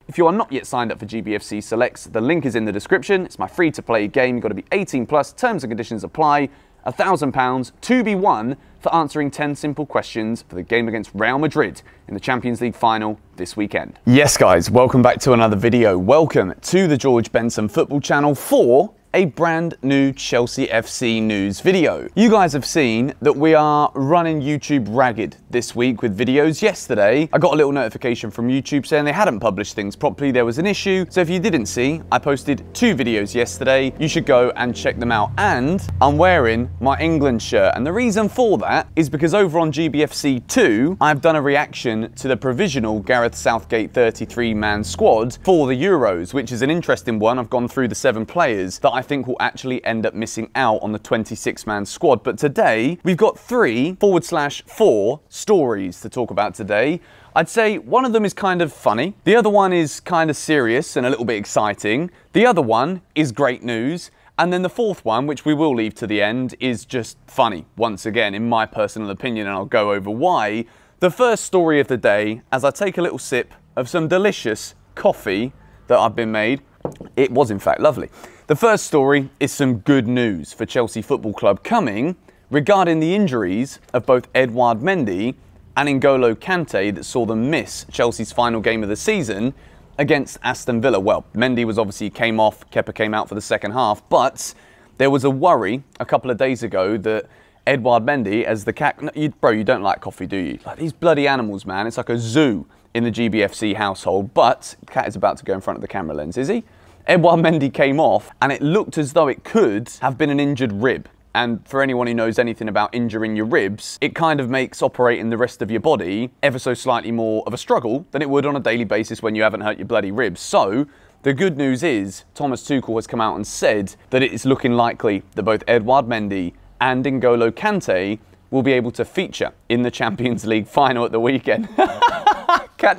If you are not yet signed up for GBFC Selects, the link is in the description. It's my free-to-play game. You've got to be 18 plus. Terms and conditions apply. £1,000 to be won for answering 10 simple questions for the game against Real Madrid in the Champions League final this weekend. Yes, guys, welcome back to another video. Welcome to the George Benson Football Channel for a brand new Chelsea FC news video. You guys have seen that we are running YouTube ragged this week with videos. Yesterday, I got a little notification from YouTube saying they hadn't published things properly. There was an issue. So if you didn't see, I posted 2 videos yesterday. You should go and check them out. And I'm wearing my England shirt. And the reason for that is because over on GBFC 2, I've done a reaction to the provisional Gareth Southgate 33-man squad for the Euros, which is an interesting one. I've gone through the 7 players that I think will actually end up missing out on the 26-man squad. But today, we've got 3/4 stories to talk about today. I'd say one of them is kind of funny. The other one is kind of serious and a little bit exciting. The other one is great news. And then the 4th one, which we will leave to the end, is just funny, once again, in my personal opinion, and I'll go over why. The first story of the day, as I take a little sip of some delicious coffee that I've been made. It was, in fact, lovely. The first story is some good news for Chelsea Football Club coming regarding the injuries of both Edouard Mendy and N'Golo Kante that saw them miss Chelsea's final game of the season against Aston Villa. Well, Mendy was obviously came off, Kepa came out for the second half, but there was a worry a couple of days ago that Edouard Mendy, as the cat... Bro, you don't like coffee, do you? Like these bloody animals, man. It's like a zoo in the GBFC household, but Cat is about to go in front of the camera lens, is he? Edouard Mendy came off and it looked as though it could have been an injured rib. And for anyone who knows anything about injuring your ribs, it kind of makes operating the rest of your body ever so slightly more of a struggle than it would on a daily basis when you haven't hurt your bloody ribs. So the good news is Thomas Tuchel has come out and said that it is looking likely that both Edouard Mendy and N'Golo Kante will be able to feature in the Champions League final at the weekend.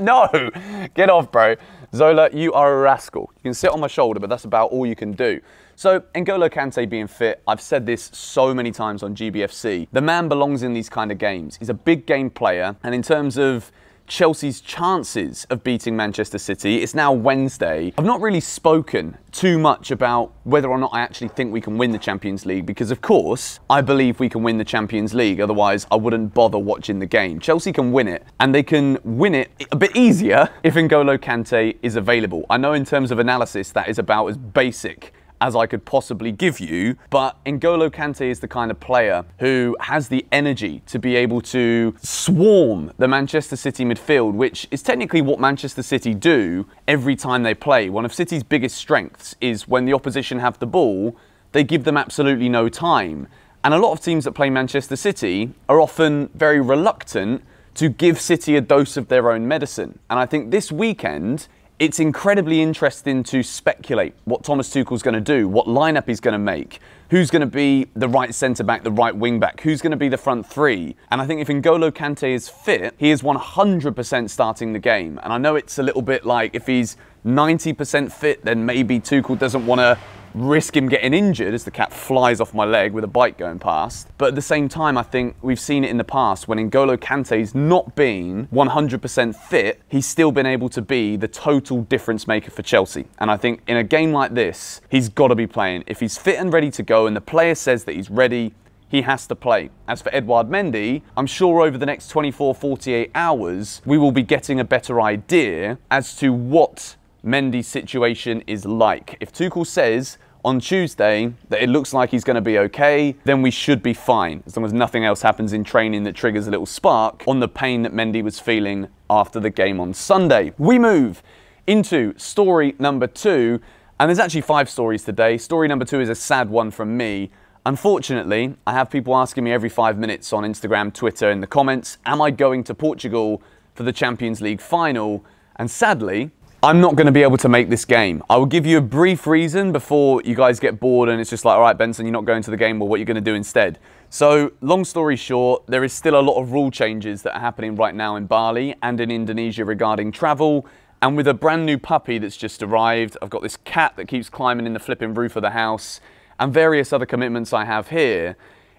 No, get off, bro. Zola, you are a rascal. You can sit on my shoulder, but that's about all you can do. So, N'Golo Kante being fit, I've said this so many times on GBFC. The man belongs in these kind of games. He's a big game player, and in terms of Chelsea's chances of beating Manchester City, it's now Wednesday. I've not really spoken too much about whether or not I actually think we can win the Champions League because, of course, I believe we can win the Champions League. Otherwise, I wouldn't bother watching the game. Chelsea can win it, and they can win it a bit easier if N'Golo Kante is available. I know in terms of analysis, that is about as basic as I could possibly give you, but N'Golo Kante is the kind of player who has the energy to be able to swarm the Manchester City midfield, which is technically what Manchester City do every time they play. One of City's biggest strengths is when the opposition have the ball, they give them absolutely no time. And a lot of teams that play Manchester City are often very reluctant to give City a dose of their own medicine. And I think this weekend, it's incredibly interesting to speculate what Thomas Tuchel's going to do, what lineup he's going to make, who's going to be the right centre-back, the right wing-back, who's going to be the front 3. And I think if N'Golo Kante is fit, he is 100% starting the game. And I know it's a little bit like if he's 90% fit, then maybe Tuchel doesn't want to risk him getting injured as the cat flies off my leg with a bike going past. But at the same time, I think we've seen it in the past when N'Golo Kante's not been 100% fit, he's still been able to be the total difference maker for Chelsea. And I think in a game like this, he's got to be playing. If he's fit and ready to go and the player says that he's ready, he has to play. As for Edouard Mendy, I'm sure over the next 24, 48 hours, we will be getting a better idea as to what Mendy's situation is like. If Tuchel says on Tuesday that it looks like he's going to be okay, then we should be fine, as long as nothing else happens in training that triggers a little spark on the pain that Mendy was feeling after the game on Sunday. We move into story number 2, and there's actually 5 stories today. Story number 2 is a sad one from me. Unfortunately, I have people asking me every 5 minutes on Instagram, Twitter, in the comments, am I going to Portugal for the Champions League final? And sadly, I'm not going to be able to make this game. I will give you a brief reason before you guys get bored and it's just like, all right, Benson, you're not going to the game. Well, what are you going to do instead? So, long story short, there is still a lot of rule changes that are happening right now in Bali and in Indonesia regarding travel. And with a brand new puppy that's just arrived, I've got this cat that keeps climbing in the flipping roof of the house and various other commitments I have here.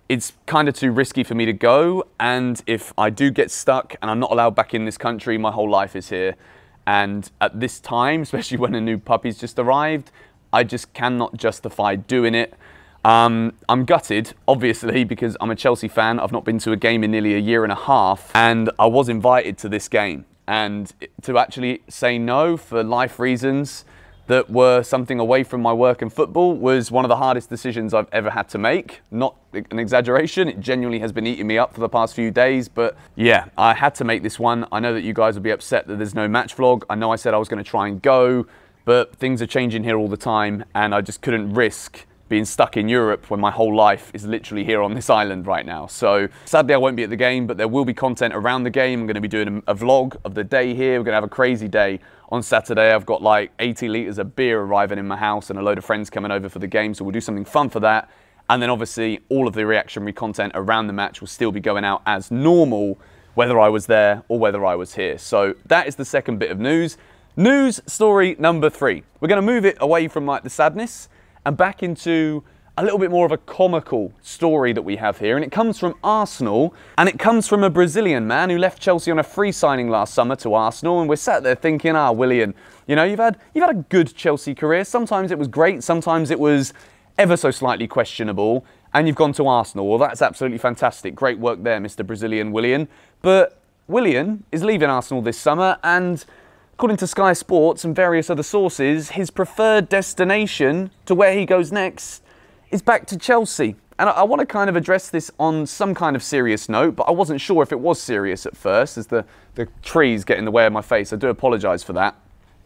It's kind of too risky for me to go. And if I do get stuck and I'm not allowed back in this country, my whole life is here. And at this time, especially when a new puppy's just arrived, I just cannot justify doing it. I'm gutted, obviously, because I'm a Chelsea fan. I've not been to a game in nearly a year and a half, and I was invited to this game. And to actually say no for life reasons that were something away from my work and football was one of the hardest decisions I've ever had to make. Not an exaggeration, it genuinely has been eating me up for the past few days, but yeah, I had to make this one. I know that you guys will be upset that there's no match vlog. I know I said I was going to try and go, but things are changing here all the time, and I just couldn't risk being stuck in Europe when my whole life is literally here on this island right now. So sadly I won't be at the game, but there will be content around the game. I'm going to be doing a vlog of the day here. We're going to have a crazy day on Saturday. I've got like 80 litres of beer arriving in my house and a load of friends coming over for the game, so we'll do something fun for that. And then obviously all of the reactionary content around the match will still be going out as normal, whether I was there or whether I was here. So that is the second bit of news. News story number 3. We're going to move it away from like the sadness and back into a little bit more of a comical story that we have here. And it comes from Arsenal, and it comes from a Brazilian man who left Chelsea on a free signing last summer to Arsenal. And we're sat there thinking, Willian, you know, you've had a good Chelsea career. Sometimes it was great, sometimes it was ever so slightly questionable, and you've gone to Arsenal. Well, that's absolutely fantastic. Great work there, Mr. Brazilian Willian. But Willian is leaving Arsenal this summer, and according to Sky Sports and various other sources, his preferred destination to where he goes next is back to Chelsea. And I want to kind of address this on some kind of serious note, but I wasn't sure if it was serious at first, as the trees get in the way of my face. I do apologise for that.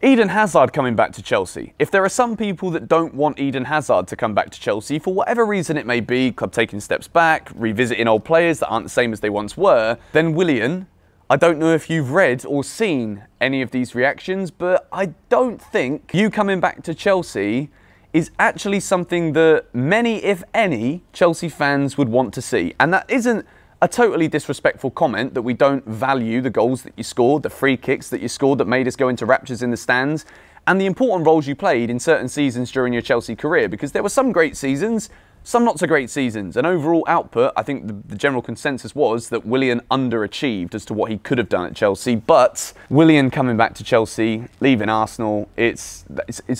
Eden Hazard coming back to Chelsea. If there are some people that don't want Eden Hazard to come back to Chelsea, for whatever reason it may be, club taking steps back, revisiting old players that aren't the same as they once were, then Willian, I don't know if you've read or seen any of these reactions, but I don't think you coming back to Chelsea is actually something that many, if any, Chelsea fans would want to see. And that isn't a totally disrespectful comment that we don't value the goals that you scored, the free kicks that you scored that made us go into raptures in the stands, and the important roles you played in certain seasons during your Chelsea career, because there were some great seasons, some not so great seasons. And overall output, I think the general consensus was that Willian underachieved as to what he could have done at Chelsea. But Willian coming back to Chelsea, leaving Arsenal, it's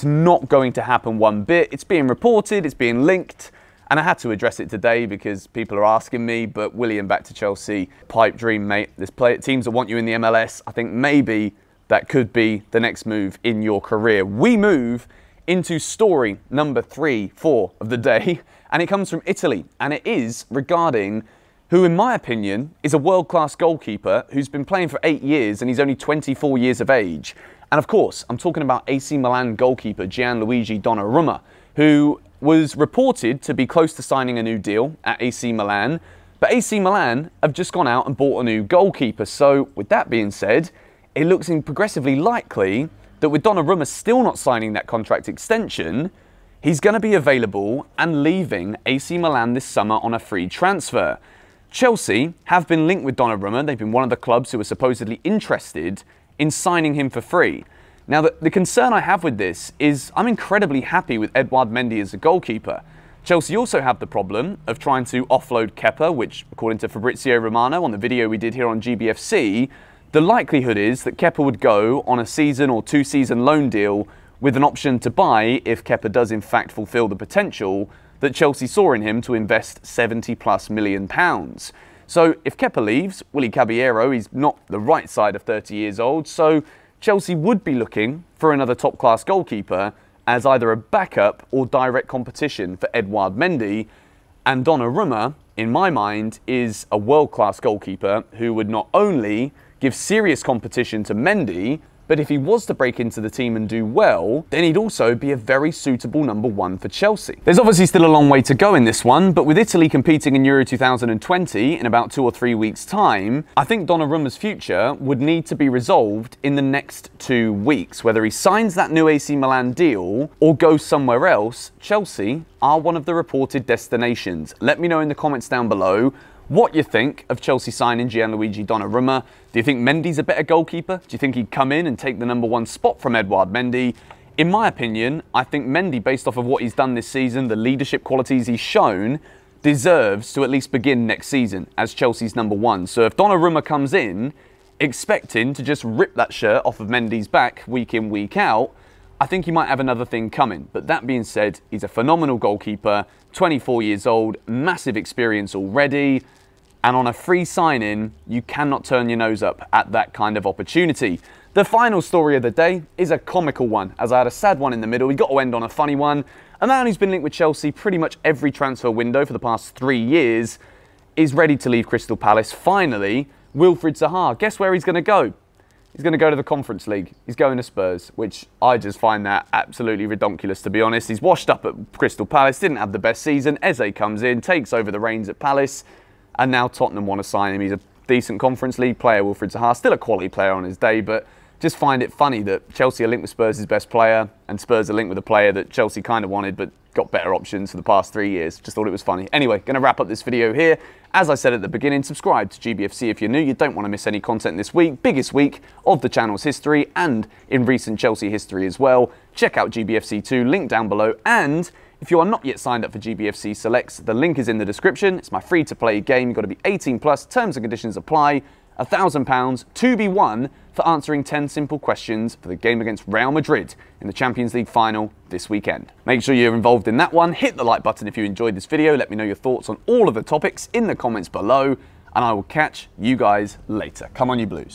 not going to happen one bit. It's being reported, it's being linked, and I had to address it today because people are asking me. But Willian back to Chelsea, pipe dream, mate. There's teams that want you in the MLS. I think maybe that could be the next move in your career. We move into story number 4 of the day, and it comes from Italy, and it is regarding who, in my opinion, is a world-class goalkeeper who's been playing for 8 years, and he's only 24 years of age. And of course, I'm talking about AC Milan goalkeeper Gianluigi Donnarumma, who was reported to be close to signing a new deal at AC Milan, but AC Milan have just gone out and bought a new goalkeeper. So with that being said, it looks progressively likely that with Donnarumma still not signing that contract extension, he's going to be available and leaving AC Milan this summer on a free transfer. Chelsea have been linked with Donnarumma. They've been one of the clubs who are supposedly interested in signing him for free. Now, the concern I have with this is I'm incredibly happy with Edouard Mendy as a goalkeeper. Chelsea also have the problem of trying to offload Kepa, which, according to Fabrizio Romano on the video we did here on GBFC, the likelihood is that Kepa would go on a season or 2-season loan deal with an option to buy if Kepa does in fact fulfil the potential that Chelsea saw in him to invest £70+ million. So if Kepa leaves, Willy Caballero, he's not the right side of 30 years old, so Chelsea would be looking for another top-class goalkeeper as either a backup or direct competition for Edouard Mendy. And Donnarumma, in my mind, is a world-class goalkeeper who would not only give serious competition to Mendy, but if he was to break into the team and do well, then he'd also be a very suitable number 1 for Chelsea. There's obviously still a long way to go in this one, but with Italy competing in Euro 2020 in about 2 or 3 weeks' time, I think Donnarumma's future would need to be resolved in the next 2 weeks. Whether he signs that new AC Milan deal or goes somewhere else, Chelsea are one of the reported destinations. Let me know in the comments down below what you think of Chelsea signing Gianluigi Donnarumma. Do you think Mendy's a better goalkeeper? Do you think he'd come in and take the number 1 spot from Edouard Mendy? In my opinion, I think Mendy, based off of what he's done this season, the leadership qualities he's shown, deserves to at least begin next season as Chelsea's number 1. So if Donnarumma comes in, expecting to just rip that shirt off of Mendy's back week in, week out, I think he might have another thing coming. But that being said, he's a phenomenal goalkeeper, 24 years old, massive experience already, and on a free sign-in, you cannot turn your nose up at that kind of opportunity. The final story of the day is a comical one, as I had a sad one in the middle. We got to end on a funny one. A man who's been linked with Chelsea pretty much every transfer window for the past 3 years is ready to leave Crystal Palace. Finally, Wilfried Zaha. Guess where he's going to go? He's going to go to the Conference League. He's going to Spurs, which I just find that absolutely redonkulous, to be honest. He's washed up at Crystal Palace, didn't have the best season. Eze comes in, takes over the reins at Palace, and now Tottenham want to sign him. He's a decent Conference League player, Wilfried Zaha. Still a quality player on his day, but just find it funny that Chelsea are linked with Spurs' best player, and Spurs are linked with a player that Chelsea kind of wanted, but got better options for the past 3 years. Just thought it was funny. Anyway, going to wrap up this video here. As I said at the beginning, subscribe to GBFC if you're new. You don't want to miss any content this week. Biggest week of the channel's history and in recent Chelsea history as well. Check out GBFC 2, link down below. And if you are not yet signed up for GBFC Selects, the link is in the description. It's my free-to-play game. You've got to be 18 plus. Terms and conditions apply. £1,000 to be won for answering 10 simple questions for the game against Real Madrid in the Champions League final this weekend. Make sure you're involved in that one. Hit the like button if you enjoyed this video. Let me know your thoughts on all of the topics in the comments below, and I will catch you guys later. Come on, you Blues.